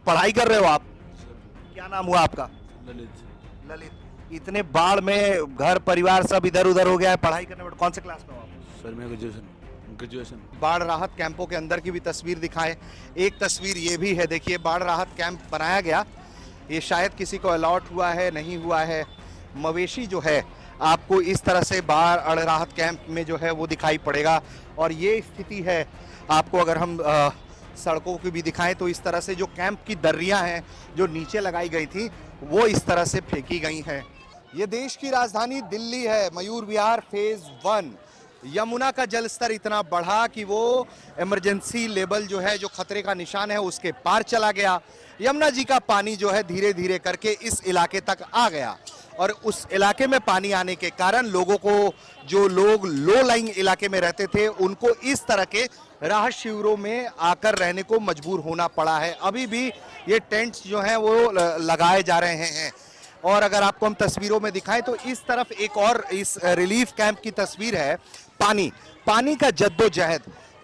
पढ़ाई कर रहे हो आप? सर क्या नाम हुआ आपका? ललित। ललित। इतने बाढ़ में घर परिवार सब इधर उधर हो गया है, पढ़ाई करने में कौन से क्लास में हो आप? सर मैं ग्रेजुएशन। बाढ़ राहत कैंपों के अंदर की भी तस्वीर दिखाएं। एक तस्वीर ये भी है, देखिए बाढ़ राहत कैंप बनाया गया, ये शायद किसी को अलॉट हुआ है नहीं हुआ है। मवेशी जो है आपको इस तरह से बाढ़ राहत कैंप में जो है वो दिखाई पड़ेगा। और ये स्थिति है आपको, अगर हम सड़कों की भी दिखाएं तो इस तरह से जो कैंप की दर्रियां हैं जो नीचे लगाई गई थी वो इस तरह से फेंकी गई हैं। ये देश की राजधानी दिल्ली है, मयूर विहार फेज 1। यमुना का जल स्तर इतना बढ़ा कि वो इमरजेंसी लेवल जो है, जो खतरे का निशान है, उसके पार चला गया। यमुना जी का पानी जो है धीरे धीरे करके इस इलाके तक आ गया और उस इलाके में पानी आने के कारण लोगों को, जो लोग लो लाइंग इलाके में रहते थे, उनको इस तरह के राहत शिविरों में आकर रहने को मजबूर होना पड़ा है। अभी भी ये टेंट्स जो हैं वो लगाए जा रहे हैं। और अगर आपको हम तस्वीरों में दिखाएं तो इस तरफ एक और इस रिलीफ कैंप की तस्वीर है। पानी का जद्दोजहद,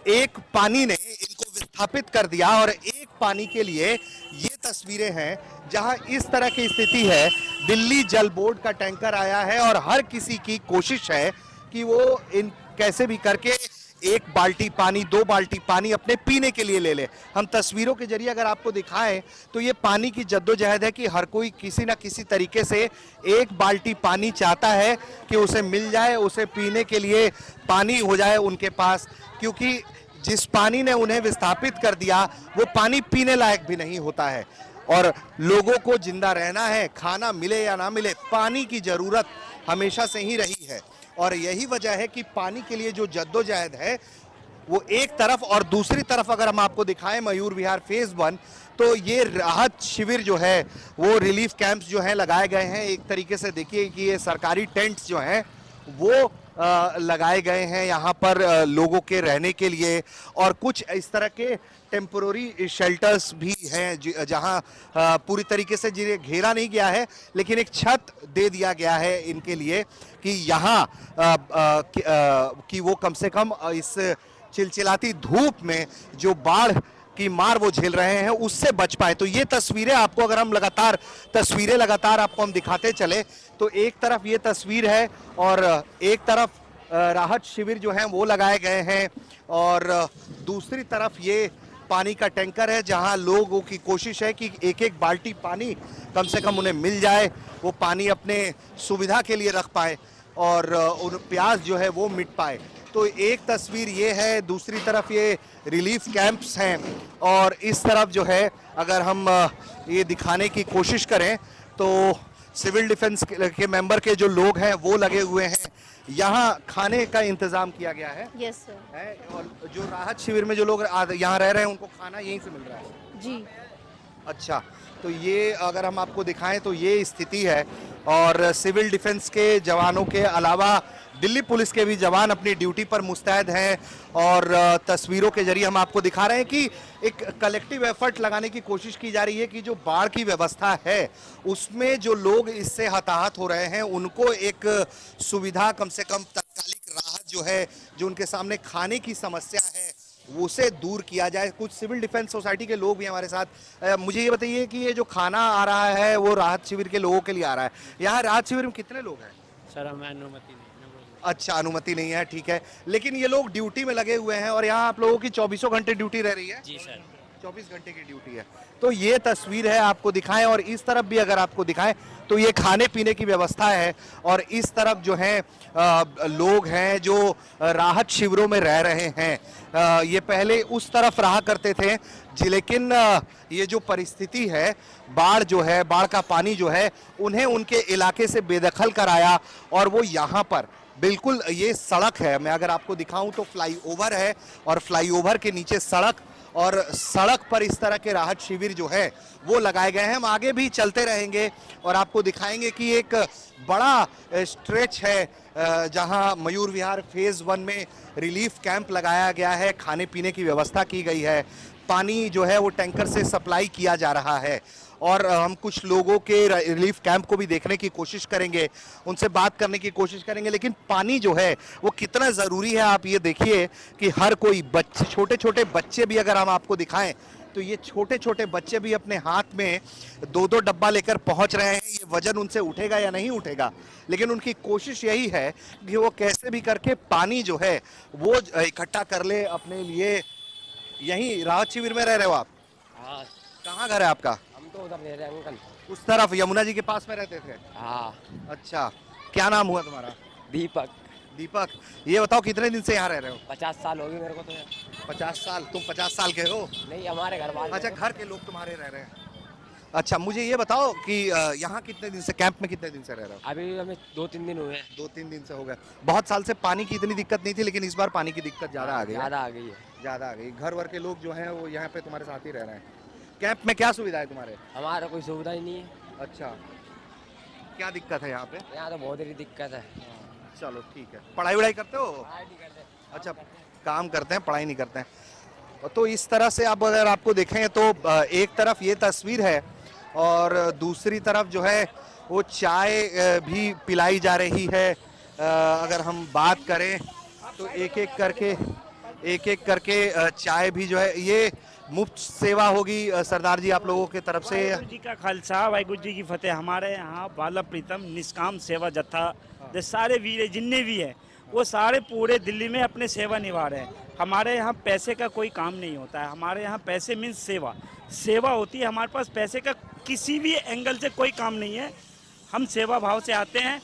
एक पानी ने इनको विस्थापित कर दिया और एक पानी के लिए ये तस्वीरें हैं जहां इस तरह की स्थिति है। दिल्ली जल बोर्ड का टैंकर आया है और हर किसी की कोशिश है कि वो इन कैसे भी करके एक बाल्टी पानी, 2 बाल्टी पानी अपने पीने के लिए ले ले। हम तस्वीरों के जरिए अगर आपको दिखाएं तो ये पानी की जद्दोजहद है कि हर कोई किसी ना किसी तरीके से एक बाल्टी पानी चाहता है कि उसे मिल जाए, उसे पीने के लिए पानी हो जाए उनके पास, क्योंकि जिस पानी ने उन्हें विस्थापित कर दिया वो पानी पीने लायक भी नहीं होता है। और लोगों को जिंदा रहना है, खाना मिले या ना मिले, पानी की जरूरत हमेशा से ही रही है। और यही वजह है कि पानी के लिए जो जद्दोजहद है वो एक तरफ, और दूसरी तरफ अगर हम आपको दिखाएं मयूर विहार फेज 1, तो ये राहत शिविर जो है वो रिलीफ कैंप्स जो हैं लगाए गए हैं। एक तरीके से देखिए कि ये सरकारी टेंट्स जो हैं वो लगाए गए हैं यहाँ पर लोगों के रहने के लिए। और कुछ इस तरह के टेम्पोररी शेल्टर्स भी हैं जहाँ पूरी तरीके से जिन्हें घेरा नहीं गया है, लेकिन एक छत दे दिया गया है इनके लिए कि यहाँ कि वो कम से कम इस चिलचिलाती धूप में जो बाढ़ की मार वो झेल रहे हैं उससे बच पाए। तो ये तस्वीरें आपको, अगर हम लगातार आपको हम दिखाते चले तो एक तरफ ये तस्वीर है और एक तरफ राहत शिविर जो हैं वो लगाए गए हैं और दूसरी तरफ ये पानी का टैंकर है जहां लोगों की कोशिश है कि एक एक बाल्टी पानी कम से कम उन्हें मिल जाए, वो पानी अपने सुविधा के लिए रख पाए और उन प्यास जो है वो मिट पाए। तो एक तस्वीर ये है, दूसरी तरफ ये रिलीफ कैंप्स हैं और इस तरफ जो है अगर हम ये दिखाने की कोशिश करें तो सिविल डिफेंस के मेंबर के जो लोग हैं वो लगे हुए हैं। यहाँ खाने का इंतजाम किया गया है। Yes sir. है और जो राहत शिविर में जो लोग यहाँ रह रहे हैं उनको खाना यहीं से मिल रहा है जी। अच्छा, तो ये अगर हम आपको दिखाएं तो ये स्थिति है। और सिविल डिफेंस के जवानों के अलावा दिल्ली पुलिस के भी जवान अपनी ड्यूटी पर मुस्तैद हैं और तस्वीरों के जरिए हम आपको दिखा रहे हैं कि एक कलेक्टिव एफर्ट लगाने की कोशिश की जा रही है कि जो बाढ़ की व्यवस्था है उसमें जो लोग इससे हताहत हो रहे हैं उनको एक सुविधा, कम से कम तात्कालिक राहत जो है, जो उनके सामने खाने की समस्या है उसे दूर किया जाए। कुछ सिविल डिफेंस सोसाइटी के लोग भी हमारे साथ। मुझे ये बताइए कि ये जो खाना आ रहा है वो राहत शिविर के लोगों के लिए आ रहा है। यहाँ राहत शिविर में कितने लोग हैं? सर हमें अनुमति नहीं है। अच्छा, अनुमति नहीं है, ठीक है, लेकिन ये लोग ड्यूटी में लगे हुए हैं और यहाँ आप लोगों की 24 घंटे ड्यूटी रह रही है? जी सर। 24 घंटे की ड्यूटी है। तो ये तस्वीर है, आपको दिखाएं और इस तरफ भी अगर आपको दिखाएं तो ये खाने पीने की व्यवस्था है और इस तरफ जो है लोग हैं जो राहत शिविरों में रह रहे हैं। ये पहले उस तरफ रहा करते थे लेकिन ये जो परिस्थिति है, बाढ़ जो है, बाढ़ का पानी जो है उन्हें उनके इलाके से बेदखल कराया और वो यहाँ पर बिल्कुल, ये सड़क है, मैं अगर आपको दिखाऊं तो फ्लाईओवर है और फ्लाईओवर के नीचे सड़क, और सड़क पर इस तरह के राहत शिविर जो है वो लगाए गए हैं। हम आगे भी चलते रहेंगे और आपको दिखाएंगे कि एक बड़ा स्ट्रेच है जहां मयूर विहार फेज 1 में रिलीफ कैंप लगाया गया है, खाने पीने की व्यवस्था की गई है, पानी जो है वो टैंकर से सप्लाई किया जा रहा है और हम कुछ लोगों के रिलीफ कैंप को भी देखने की कोशिश करेंगे, उनसे बात करने की कोशिश करेंगे। लेकिन पानी जो है वो कितना ज़रूरी है आप ये देखिए कि हर कोई बच्चे, छोटे छोटे बच्चे भी अगर हम आपको दिखाएं तो ये छोटे छोटे बच्चे भी अपने हाथ में दो दो डब्बा लेकर पहुंच रहे हैं। ये वजन उनसे उठेगा या नहीं उठेगा, लेकिन उनकी कोशिश यही है कि वो कैसे भी करके पानी जो है वो इकट्ठा कर ले अपने लिए। यहीं राहत शिविर में रह रहे हो आप? हाँ, कहाँ घर है आपका? हम तो उधर रह रहे हैं अंकल। उस तरफ यमुना जी के पास में रहते थे? हाँ, अच्छा, क्या नाम हुआ तुम्हारा? दीपक। दीपक। ये बताओ कितने दिन से यहाँ रह रहे हो? 50 साल हो गए मेरे को तो यहाँ। 50 साल? तुम 50 साल के हो? नहीं, हमारे घर वाले। अच्छा, घर के लोग तुम्हारे रह रहे हैं। अच्छा, मुझे ये बताओ कि यहाँ कितने दिन से, कैंप में कितने दिन से रह रहे हो? अभी हमें 2-3 दिन हुए हैं। 2-3 दिन से हो गए। बहुत साल से पानी की इतनी दिक्कत नहीं थी, लेकिन इस बार पानी की दिक्कत ज्यादा आ गई है। ज़्यादा आ गई है। ज्यादा आ गई। घर वर के लोग जो हैं वो यहाँ पे तुम्हारे साथ ही रह रहे हैं। कैंप में क्या सुविधा है तुम्हारे? हमारा कोई सुविधा ही नहीं है। अच्छा, क्या दिक्कत है यहाँ पे? यहाँ तो बहुत ही दिक्कत है। चलो ठीक है। पढ़ाई वढ़ाई करते हो? पढ़ाई नहीं करते। अच्छा, काम करते हैं, पढ़ाई नहीं करते हैं। तो इस तरह से अब अगर आपको देखें तो एक तरफ ये तस्वीर है और दूसरी तरफ जो है वो चाय भी पिलाई जा रही है। अगर हम बात करें तो एक एक करके चाय भी जो है ये मुफ्त सेवा होगी सरदार जी आप लोगों की तरफ से। वाहिगुरु जी का खालसा, वाहिगुरु जी की फतेह। हमारे यहाँ बाला प्रीतम निष्काम सेवा जत्था जो सारे वीर जितने भी हैं वो सारे पूरे दिल्ली में अपने सेवा निभा रहे हैं। हमारे यहाँ पैसे का कोई काम नहीं होता है। हमारे यहाँ पैसे मीन्स सेवा, सेवा होती है। हमारे पास पैसे का किसी भी एंगल से कोई काम नहीं है। हम सेवा भाव से आते हैं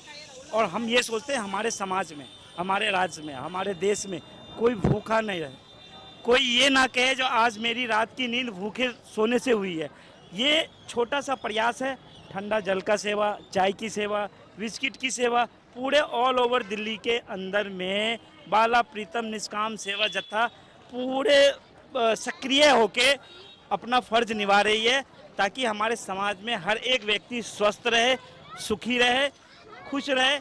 और हम ये सोचते हैं हमारे समाज में, हमारे राज्य में, हमारे देश में कोई भूखा नहीं रहे। कोई ये ना कहे जो आज मेरी रात की नींद भूखे सोने से हुई है। ये छोटा सा प्रयास है। ठंडा जल का सेवा, चाय की सेवा, बिस्किट की सेवा, पूरे ऑल ओवर दिल्ली के अंदर में बाला प्रीतम निष्काम सेवा जत्था पूरे सक्रिय होके अपना फर्ज निभा रही है, ताकि हमारे समाज में हर एक व्यक्ति स्वस्थ रहे, सुखी रहे, खुश रहे।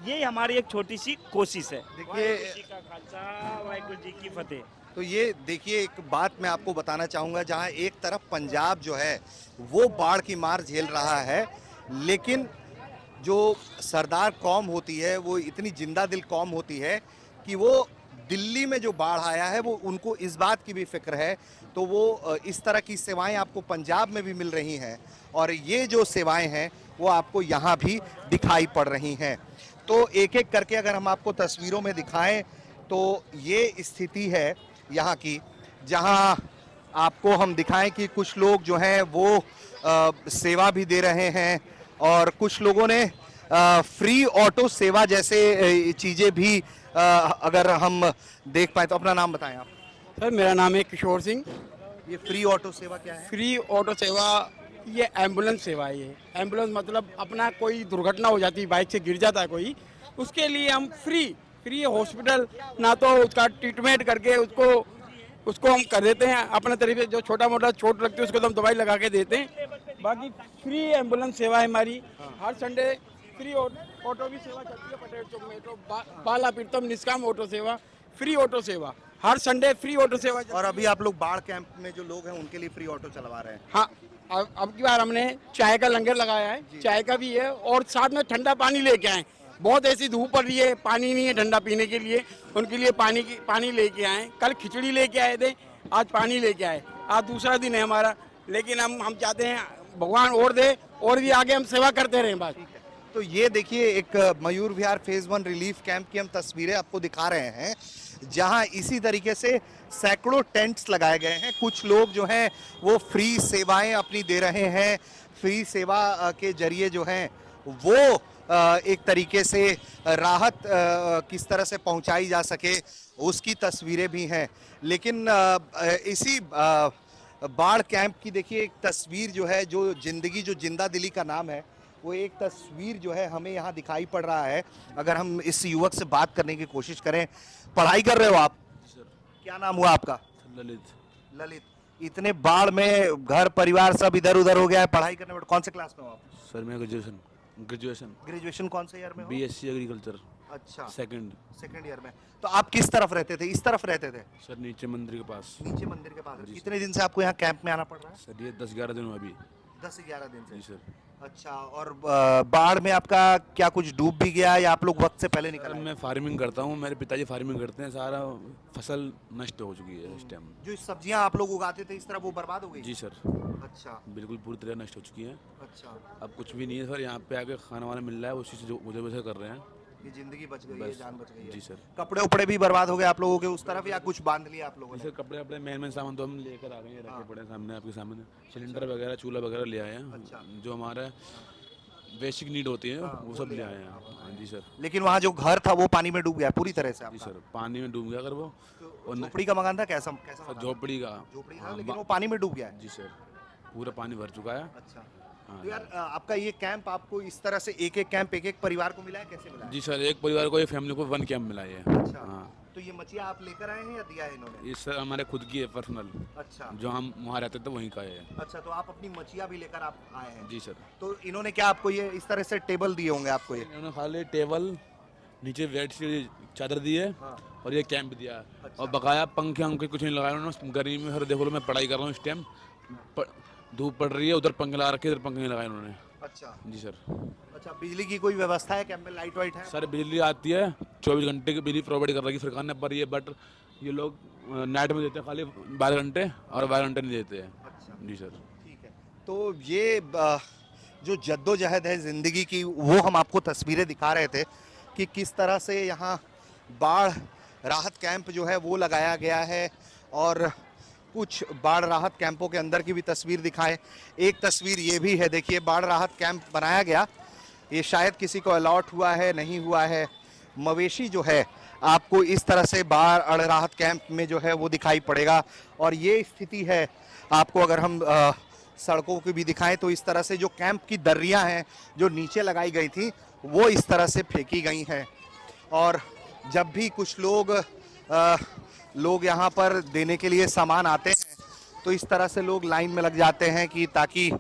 ये हमारी एक छोटी सी कोशिश है। देखिए, वाहिगुरु जी का खालसा, वाहिगुरु जी की फतेह। तो ये देखिए एक बात मैं आपको बताना चाहूँगा, जहाँ एक तरफ पंजाब जो है वो बाढ़ की मार झेल रहा है, लेकिन जो सरदार कौम होती है वो इतनी जिंदा दिल कौम होती है कि वो दिल्ली में जो बाढ़ आया है वो उनको इस बात की भी फिक्र है। तो वो इस तरह की सेवाएं आपको पंजाब में भी मिल रही हैं और ये जो सेवाएं हैं वो आपको यहाँ भी दिखाई पड़ रही हैं। तो एक एक करके अगर हम आपको तस्वीरों में दिखाएं तो ये स्थिति है यहाँ की, जहाँ आपको हम दिखाएं कि कुछ लोग जो हैं वो सेवा भी दे रहे हैं और कुछ लोगों ने फ्री ऑटो सेवा जैसे चीज़ें भी अगर हम देख पाए। तो अपना नाम बताएं आप। सर मेरा नाम है किशोर सिंह। ये फ्री ऑटो सेवा क्या है? फ्री ऑटो सेवा ये एम्बुलेंस सेवा है। ये एम्बुलेंस मतलब अपना कोई दुर्घटना हो जाती है, बाइक से गिर जाता है कोई, उसके लिए हम फ्री हॉस्पिटल ना तो उसका ट्रीटमेंट करके उसको हम कर देते हैं अपने तरीके से। जो छोटा मोटा चोट लगती है उसको तो हम दवाई लगा के देते हैं। बाकी फ्री एम्बुलेंस सेवा है हमारी। हर संडे फ्री ऑटो की सेवा चलती है पटेल चौक में। तो बाला प्रीतम निष्काम ऑटो सेवा, फ्री ऑटो सेवा, हर संडे फ्री ऑटो सेवा। और अभी आप लोग बाढ़ कैंप में जो लोग हैं उनके लिए फ्री ऑटो चलवा रहे हैं? हाँ, अब की बार हमने चाय का लंगर लगाया है, चाय का भी है और साथ में ठंडा पानी लेके आए। बहुत ऐसी धूप पड़ रही है, पानी नहीं है ठंडा पीने के लिए, उनके लिए पानी लेके आए। कल खिचड़ी लेके आए थे, आज पानी लेके आए। आज दूसरा दिन है हमारा, लेकिन हम चाहते हैं भगवान और दे और भी आगे हम सेवा करते रहें बस। तो ये देखिए एक Mayur Vihar phase 1 relief camp की हम तस्वीरें आपको दिखा रहे हैं, जहां इसी तरीके से सैकड़ों टेंट्स लगाए गए हैं। कुछ लोग जो हैं वो फ्री सेवाएं अपनी दे रहे हैं। फ्री सेवा के जरिए जो हैं वो एक तरीके से राहत किस तरह से पहुंचाई जा सके उसकी तस्वीरें भी हैं। लेकिन इसी बाढ़ कैंप की देखिए एक तस्वीर जो है, जो जिंदगी जो जिंदा दिली का नाम है, वो एक तस्वीर जो है हमें यहाँ दिखाई पड़ रहा है। अगर हम इस युवक से बात करने की कोशिश करें, पढ़ाई कर रहे हो आप? सर क्या नाम हुआ आपका? ललित। ललित। इतने बाढ़ में घर परिवार सब इधर उधर हो गया है, पढ़ाई करने में कौन से क्लास में हो आप? सर मैं ग्रेजुएशन ग्रेजुएशन कौन से ईयर में हो? BSc एग्रीकल्चर अच्छा, सेकंड ईयर में। तो आप किस तरफ रहते थे? इस तरफ रहते थे? सर नीचे मंदिर के पास। नीचे मंदिर के पास। जी, कितने दिन से आपको यहाँ कैंप में आना पड़ रहा है? सर ये 10-11 दिन हुआ अभी। 10-11 दिन से। जी सर। अच्छा, और बाढ़ में आपका क्या कुछ डूब भी गया या आप लोग वक्त से पहले निकल सर आए? मैं फार्मिंग करता हूँ, मेरे पिताजी फार्मिंग करते हैं, सारा फसल नष्ट हो चुकी है इस टाइम। जो सब्जियां आप लोग उगाते थे इस तरह वो बर्बाद हो गई? जी सर, अच्छा बिल्कुल पूरी तरह नष्ट हो चुकी है। अच्छा, अब कुछ भी नहीं है सर, यहाँ पे आके खाना वाना मिल रहा है, उसी से जो वजह कर रहे हैं। ये जिंदगी बच गई है, बस। जान बच गई है। जी सर। कपड़े उपड़े भी बर्बाद हो गए आप लोगों के उस तरफ या कुछ बांध लिया आप लोगों जी ने? सर, कपड़े अपने मेन सामान तो हम लेकर आ गए हैं, हाँ। रखे पड़े हैं सामने आपके सामने। सिलेंडर वगैरह, चूल्हा वगैरह ले आए हैं, अच्छा। जो हमारा बेसिक नीड होती है हाँ, वो सब ले आए हैं। हाँ जी सर। लेकिन वहाँ जो घर था वो पानी में डूब गया पूरी तरह से जी आपका? सर, पानी में डूब गया अगर वो। और झोपड़ी का मकान था, कैसा कैसा मकान था? झोपड़ी का। झोपड़ी था, हाँ, लेकिन वो पानी में डूब गया है? जी सर, पूरा पानी भर चुका है। अच्छा, हाँ तो यार आपका ये कैंप आपको इस तरह से एक एक कैंप एक एक परिवार को मिला है, कैसे मिला है? जी सर, एक परिवार को, एक फैमिली को 1 कैंप मिला है। अच्छा। हाँ, तो ये मछिया आप लेकर आए हैं या दिया है इन्होंने? ये सर हमारे खुद की है पर्सनल, अच्छा जो हम वहाँ रहते थे वहीं का है। अच्छा, तो आप अपनी मछिया भी लेकर आप आए हैं? जी सर। तो इन्होंने क्या आपको ये इस तरह से टेबल दिए होंगे आपको ये? इन्होंने खाली टेबल, नीचे बेडशीट चादर दी है, हाँ। और ये कैंप दिया है। अच्छा। और बकाया पंखे हमके कुछ नहीं लगाए उन्होंने। गर्मी में सर देखो, मैं पढ़ाई कर रहा हूँ इस टाइम, धूप पड़ रही है, उधर पंखे लगा रखे, इधर पंखे नहीं लगाए उन्होंने। अच्छा जी सर। अच्छा, बिजली की कोई व्यवस्था है कैंप में? लाइट वाइट है? सर बिजली आती है, 24 घंटे की बिजली प्रोवाइड कर रही है सरकार ने, पर ये बट ये लोग नाइट में देते हैं खाली 12 घंटे, और 12 घंटे नहीं देते हैं। अच्छा, जी सर। ठीक है। तो ये जो जद्दोजहद है ज़िंदगी की, वो हम आपको तस्वीरें दिखा रहे थे कि किस तरह से यहाँ बाढ़ राहत कैंप जो है वो लगाया गया है, और कुछ बाढ़ राहत कैंपों के अंदर की भी तस्वीर दिखाएं। एक तस्वीर ये भी है, देखिए बाढ़ राहत कैंप बनाया गया, ये शायद किसी को अलॉट हुआ है, नहीं हुआ है। मवेशी जो है आपको इस तरह से बाढ़ राहत कैंप में जो है वो दिखाई पड़ेगा, और ये स्थिति है आपको अगर हम सड़कों की भी दिखाएं तो इस तरह से जो कैंप की दर्रियां हैं जो नीचे लगाई गई थी वो इस तरह से फेंकी गई हैं, और जब भी कुछ लोग यहाँ पर देने के लिए सामान आते हैं तो इस तरह से लोग लाइन में लग जाते हैं कि ताकि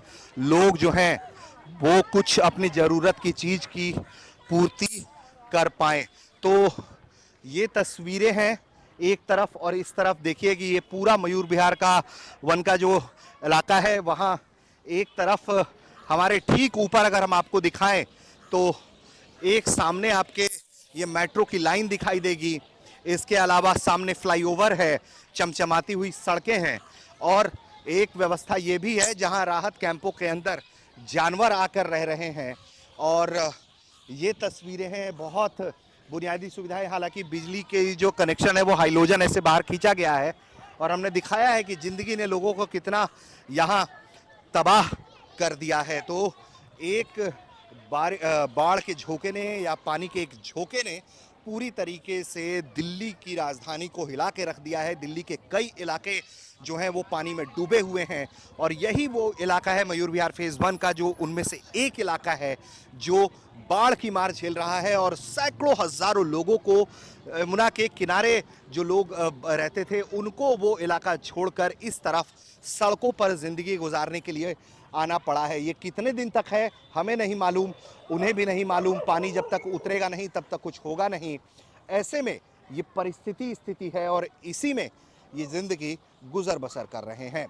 लोग जो हैं वो कुछ अपनी ज़रूरत की चीज़ की पूर्ति कर पाएँ। तो ये तस्वीरें हैं एक तरफ, और इस तरफ देखिए कि ये पूरा मयूर विहार का वन का जो इलाका है, वहाँ एक तरफ हमारे ठीक ऊपर अगर हम आपको दिखाएं तो एक सामने आपके ये मेट्रो की लाइन दिखाई देगी, इसके अलावा सामने फ्लाईओवर है, चमचमाती हुई सड़कें हैं, और एक व्यवस्था ये भी है जहां राहत कैंपों के अंदर जानवर आकर रह रहे हैं। और ये तस्वीरें हैं बहुत बुनियादी सुविधाएं, हालांकि बिजली के जो कनेक्शन है वो हाइलोजन ऐसे बाहर खींचा गया है, और हमने दिखाया है कि ज़िंदगी ने लोगों को कितना यहाँ तबाह कर दिया है। तो एक बाढ़ के झोंके ने या पानी के एक झोंके ने पूरी तरीके से दिल्ली की राजधानी को हिला के रख दिया है। दिल्ली के कई इलाके जो हैं वो पानी में डूबे हुए हैं, और यही वो इलाका है मयूर विहार फेज़ 1 का, जो उनमें से एक इलाका है जो बाढ़ की मार झेल रहा है, और सैकड़ों हज़ारों लोगों को यमुना के किनारे जो लोग रहते थे उनको वो इलाका छोड़कर इस तरफ सड़कों पर ज़िंदगी गुजारने के लिए आना पड़ा है। ये कितने दिन तक है हमें नहीं मालूम, उन्हें भी नहीं मालूम। पानी जब तक उतरेगा नहीं तब तक कुछ होगा नहीं। ऐसे में ये स्थिति है, और इसी में ये ज़िंदगी गुजर बसर कर रहे हैं।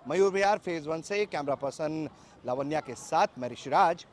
मयूर विहार फेज़ 1 से कैमरा पर्सन लावण्या के साथ मैं ऋषिराज।